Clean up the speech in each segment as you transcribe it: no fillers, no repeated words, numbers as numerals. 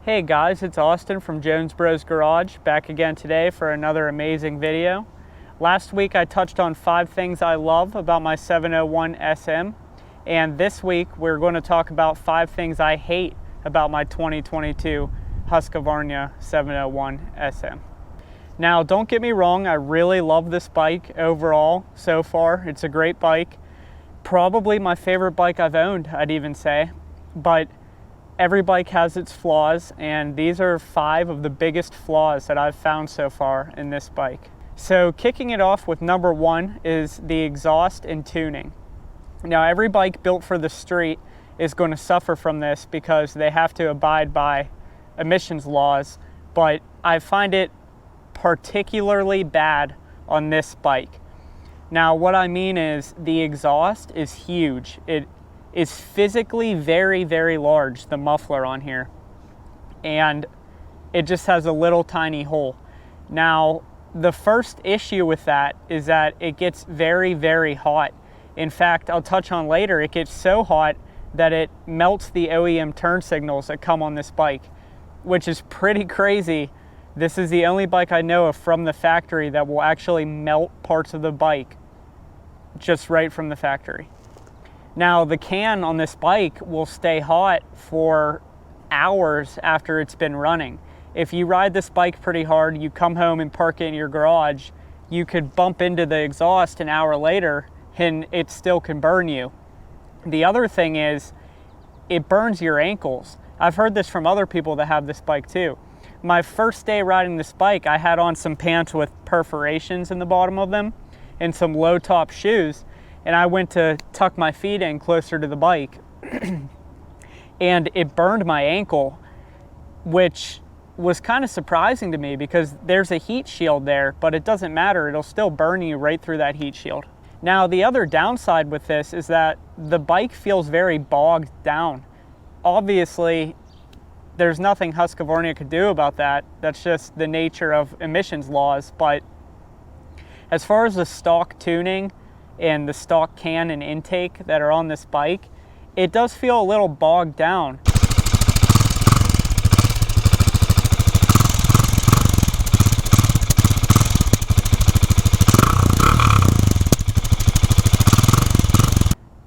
Hey guys, it's Austin from Jones Bros Garage, back again today for another amazing video. Last week I touched on 5 things I love about my 701 SM, and this week we're going to talk about 5 things I hate about my 2022 Husqvarna 701 SM. Now don't get me wrong, I really love this bike overall so far. It's a great bike, probably my favorite bike I've owned, I'd even say, but every bike has its flaws, and these are 5 of the biggest flaws that I've found so far in this bike. So kicking it off with number 1 is the exhaust and tuning. Now every bike built for the street is going to suffer from this because they have to abide by emissions laws, but I find it particularly bad on this bike. Now what I mean is the exhaust is huge. It is physically very, very large, the muffler on here, and it just has a little tiny hole. Now the first issue with that is that it gets very, very hot. In fact, I'll touch on later, it gets so hot that it melts the OEM turn signals that come on this bike, which is pretty crazy. This is the only bike I know of from the factory that will actually melt parts of the bike just right from the factory. Now the can on this bike will stay hot for hours after it's been running. If you ride this bike pretty hard, you come home and park it in your garage, you could bump into the exhaust an hour later and it still can burn you. The other thing is it burns your ankles. I've heard this from other people that have this bike too. My first day riding this bike, I had on some pants with perforations in the bottom of them and some low top shoes. And I went to tuck my feet in closer to the bike and it burned my ankle, which was kind of surprising to me because there's a heat shield there, but it doesn't matter. It'll still burn you right through that heat shield. Now, the other downside with this is that the bike feels very bogged down. Obviously, there's nothing Husqvarna could do about that. That's just the nature of emissions laws. But as far as the stock tuning and the stock can and intake that are on this bike, it does feel a little bogged down.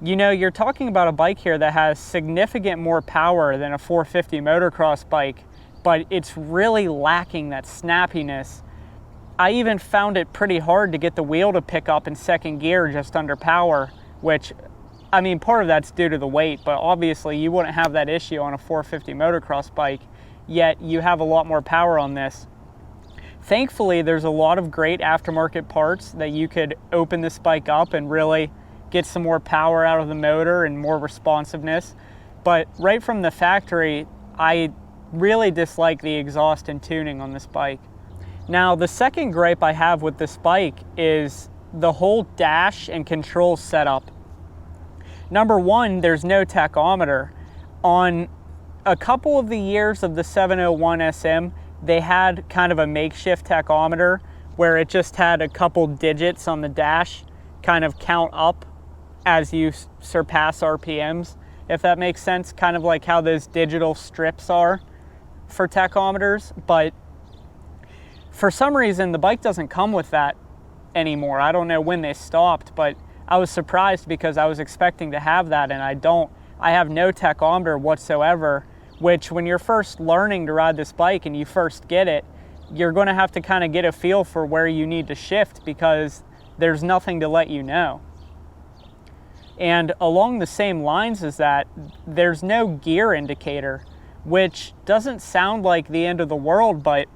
You know, you're talking about a bike here that has significant more power than a 450 motocross bike, but it's really lacking that snappiness. I even found it pretty hard to get the wheel to pick up in second gear just under power, which, I mean, part of that's due to the weight, but obviously you wouldn't have that issue on a 450 motocross bike, yet you have a lot more power on this. Thankfully, there's a lot of great aftermarket parts that you could open this bike up and really get some more power out of the motor and more responsiveness. But right from the factory, I really dislike the exhaust and tuning on this bike. Now, the second gripe I have with this bike is the whole dash and control setup. Number 1, there's no tachometer. On a couple of the years of the 701 SM, they had kind of a makeshift tachometer where it just had a couple digits on the dash kind of count up as you surpass RPMs, if that makes sense, kind of like how those digital strips are for tachometers. But for some reason, the bike doesn't come with that anymore. I don't know when they stopped, but I was surprised because I was expecting to have that, and I don't. I have no tachometer whatsoever, which when you're first learning to ride this bike and you first get it, you're going to have to kind of get a feel for where you need to shift because there's nothing to let you know. And along the same lines as that, there's no gear indicator, which doesn't sound like the end of the world, but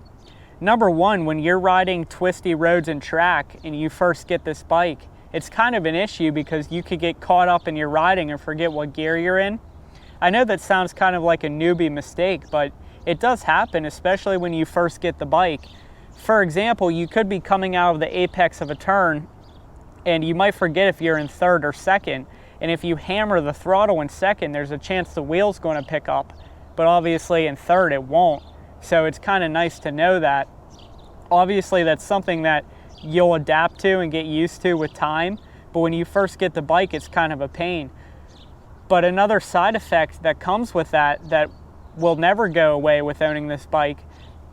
number 1, when you're riding twisty roads and track and you first get this bike, it's kind of an issue because you could get caught up in your riding and forget what gear you're in. I know that sounds kind of like a newbie mistake, but it does happen, especially when you first get the bike. For example, you could be coming out of the apex of a turn and you might forget if you're in third or second. And if you hammer the throttle in second, there's a chance the wheel's going to pick up, but obviously in third it won't. So it's kind of nice to know that. Obviously that's something that you'll adapt to and get used to with time, but when you first get the bike, it's kind of a pain. But another side effect that comes with that will never go away with owning this bike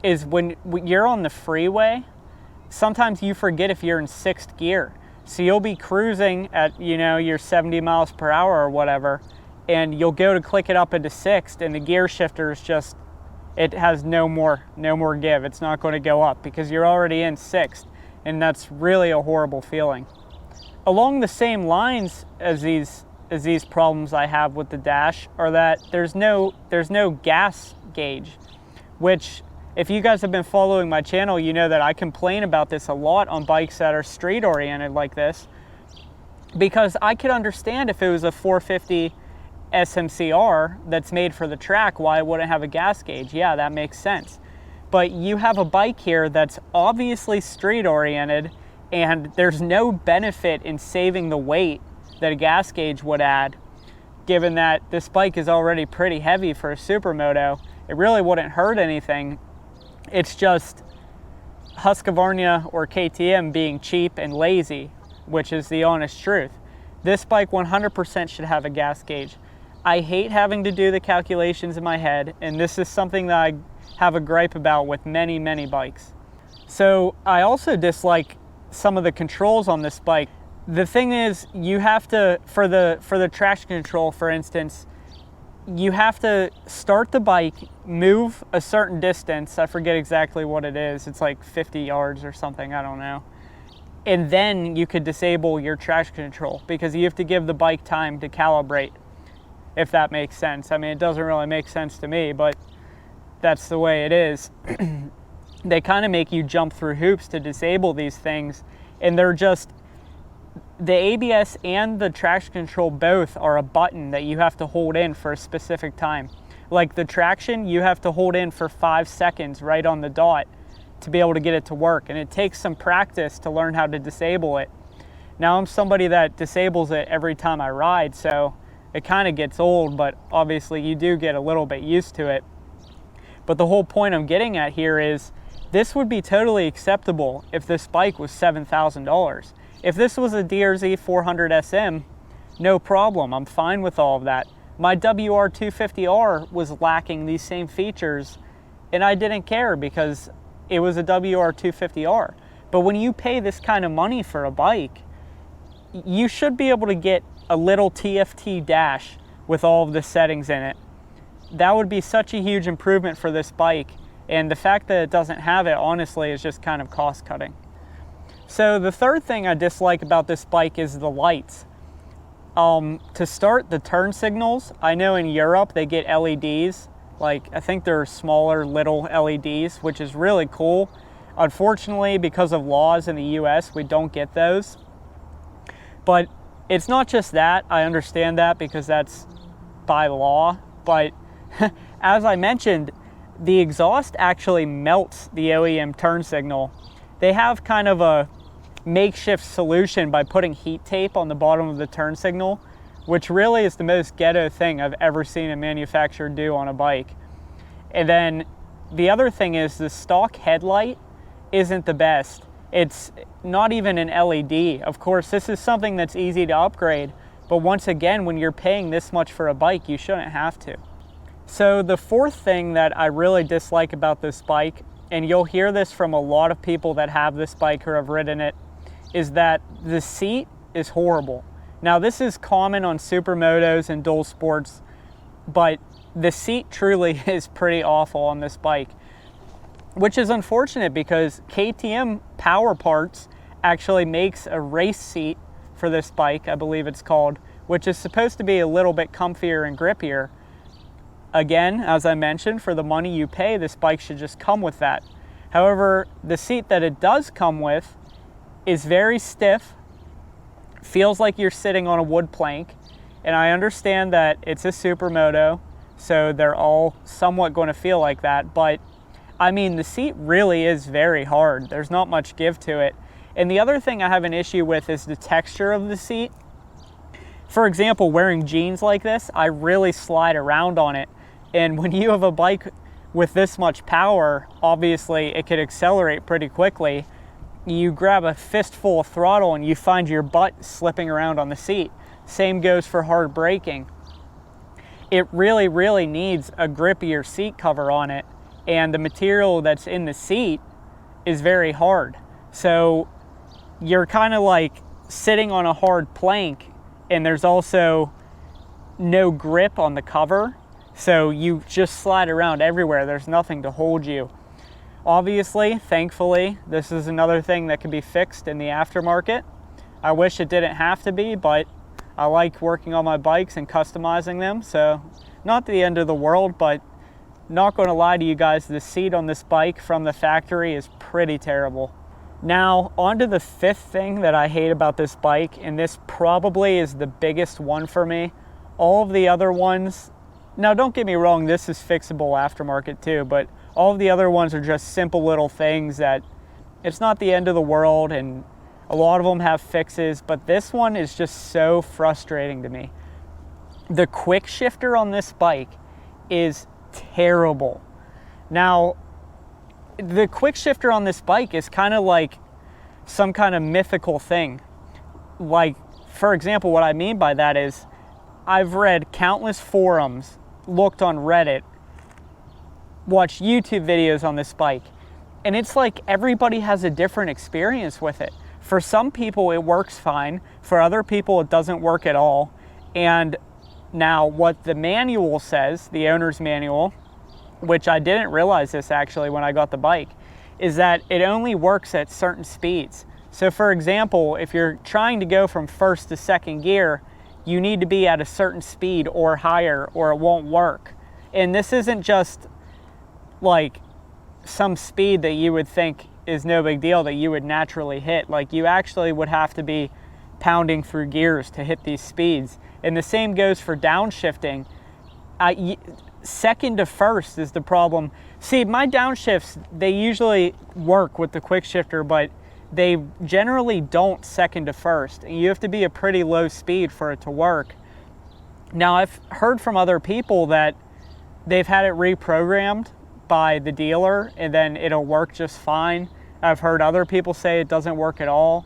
is when you're on the freeway, sometimes you forget if you're in 6th gear. So you'll be cruising at, you know, your 70 miles per hour or whatever, and you'll go to click it up into 6th, and the gear shifter is just, it has no more give. It's not going to go up because you're already in 6th, and that's really a horrible feeling. Along the same lines as these problems I have with the dash are that there's no gas gauge, which, if you guys have been following my channel, you know that I complain about this a lot on bikes that are street oriented like this, because I could understand if it was a 450 SMCR that's made for the track, why it wouldn't have a gas gauge. Yeah, that makes sense. But you have a bike here that's obviously street oriented, and there's no benefit in saving the weight that a gas gauge would add, given that this bike is already pretty heavy for a supermoto. It really wouldn't hurt anything. It's just Husqvarna or KTM being cheap and lazy, which is the honest truth. This bike 100% should have a gas gauge. I hate having to do the calculations in my head, and this is something that I have a gripe about with many bikes. So I also dislike some of the controls on this bike. The thing is, you have to, for the traction control, for instance, you have to start the bike, move a certain distance, I forget exactly what it is, it's like 50 yards or something, I don't know, and then you could disable your traction control, because you have to give the bike time to calibrate, if that makes sense. I mean, it doesn't really make sense to me, but that's the way it is. They kind of make you jump through hoops to disable these things, and they're just, the ABS and the traction control both are a button that you have to hold in for a specific time. Like the traction, you have to hold in for 5 seconds right on the dot to be able to get it to work, and it takes some practice to learn how to disable it. Now, I'm somebody that disables it every time I ride, so it kind of gets old, but obviously you do get a little bit used to it. But the whole point I'm getting at here is this would be totally acceptable if this bike was $7,000. If this was a DRZ 400SM, no problem, I'm fine with all of that. My WR250R was lacking these same features, and I didn't care because it was a WR250R. But when you pay this kind of money for a bike, you should be able to get a little TFT dash with all of the settings in it. That would be such a huge improvement for this bike, and the fact that it doesn't have it, honestly, is just kind of cost cutting. So the third thing I dislike about this bike is the lights. To start, the turn signals, I know in Europe they get LEDs, like I think they're smaller little LEDs, which is really cool. Unfortunately, because of laws in the US, we don't get those. But it's not just that, I understand that because that's by law, but as I mentioned, the exhaust actually melts the OEM turn signal. They have kind of a makeshift solution by putting heat tape on the bottom of the turn signal, which really is the most ghetto thing I've ever seen a manufacturer do on a bike. And then the other thing is the stock headlight isn't the best. It's not even an LED. Of course, this is something that's easy to upgrade, but once again, when you're paying this much for a bike, you shouldn't have to. So the fourth thing that I really dislike about this bike, and you'll hear this from a lot of people that have this bike or have ridden it, is that the seat is horrible. Now, this is common on supermotos and dual sports, but the seat truly is pretty awful on this bike, which is unfortunate because KTM Power Parts actually makes a race seat for this bike, I believe it's called, which is supposed to be a little bit comfier and grippier. Again, as I mentioned, for the money you pay, this bike should just come with that. However, the seat that it does come with is very stiff, feels like you're sitting on a wood plank, and I understand that it's a supermoto, so they're all somewhat going to feel like that, but I mean, the seat really is very hard. There's not much give to it. And the other thing I have an issue with is the texture of the seat. For example, wearing jeans like this, I really slide around on it. And when you have a bike with this much power, obviously it could accelerate pretty quickly. You grab a fistful of throttle and you find your butt slipping around on the seat. Same goes for hard braking. it really needs a grippier seat cover on it, and the material that's in the seat is very hard. So you're kind of like sitting on a hard plank, and there's also no grip on the cover, so you just slide around everywhere. There's nothing to hold you. Obviously, thankfully, this is another thing that can be fixed in the aftermarket. I wish it didn't have to be, but I like working on my bikes and customizing them, so not the end of the world, but not going to lie to you guys, the seat on this bike from the factory is pretty terrible. Now, on to the fifth thing that I hate about this bike, and this probably is the biggest one for me. All of the other ones, now don't get me wrong, this is fixable aftermarket too, but all of the other ones are just simple little things that it's not the end of the world, and a lot of them have fixes, but this one is just so frustrating to me. The quick shifter on this bike is terrible. Now, the quick shifter on this bike is kind of like some kind of mythical thing. Like, for example, what I mean by that is I've read countless forums, looked on Reddit, watched YouTube videos on this bike, and it's like everybody has a different experience with it. For some people it works fine, for other people it doesn't work at all. And now what the manual says, the owner's manual, which I didn't realize this actually when I got the bike, is that it only works at certain speeds. So for example, if you're trying to go from first to second gear, you need to be at a certain speed or higher or it won't work. And this isn't just like some speed that you would think is no big deal that you would naturally hit. Like, you actually would have to be pounding through gears to hit these speeds. And the same goes for downshifting. Second to first is the problem. See, my downshifts, they usually work with the quick shifter, but they generally don't second to first. And you have to be a pretty low speed for it to work. Now, I've heard from other people that they've had it reprogrammed by the dealer and then it'll work just fine. I've heard other people say it doesn't work at all.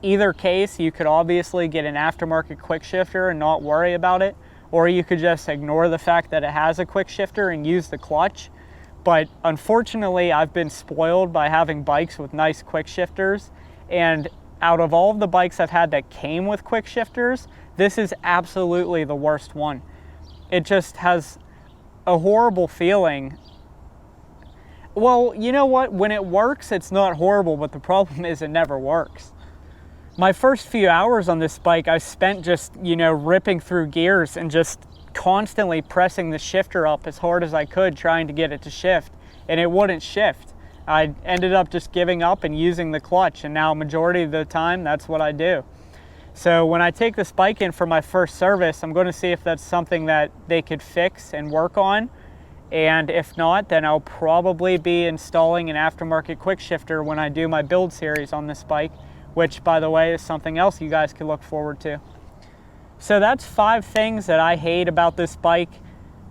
Either case, you could obviously get an aftermarket quick shifter and not worry about it, or you could just ignore the fact that it has a quick shifter and use the clutch. But unfortunately, I've been spoiled by having bikes with nice quick shifters, and out of all of the bikes I've had that came with quick shifters, this is absolutely the worst one. It just has a horrible feeling. Well, you know what? When it works, it's not horrible, but the problem is it never works. My first few hours on this bike, I spent just, ripping through gears and just constantly pressing the shifter up as hard as I could, trying to get it to shift, and it wouldn't shift. I ended up just giving up and using the clutch, and now majority of the time, that's what I do. So when I take this bike in for my first service, I'm going to see if that's something that they could fix and work on. And if not, then I'll probably be installing an aftermarket quick shifter when I do my build series on this bike, which, by the way, is something else you guys can look forward to. So that's 5 things that I hate about this bike.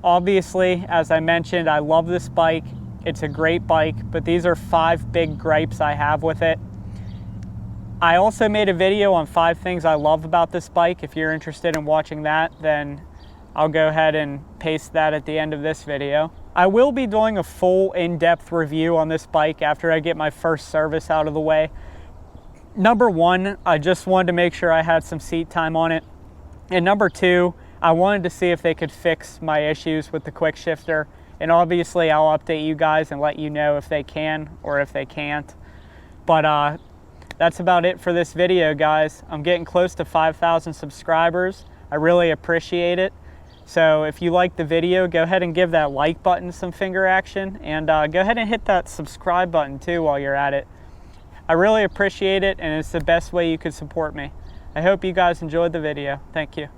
Obviously, as I mentioned, I love this bike. It's a great bike, but these are 5 big gripes I have with it. I also made a video on 5 things I love about this bike. If you're interested in watching that, then I'll go ahead and paste that at the end of this video. I will be doing a full in-depth review on this bike after I get my first service out of the way. Number 1, I just wanted to make sure I had some seat time on it. And number 2, I wanted to see if they could fix my issues with the quick shifter. And obviously I'll update you guys and let you know if they can or if they can't. But that's about it for this video, guys. I'm getting close to 5,000 subscribers. I really appreciate it. So if you like the video, go ahead and give that like button some finger action, and go ahead and hit that subscribe button too while you're at it. I really appreciate it, and it's the best way you could support me. I hope you guys enjoyed the video. Thank you.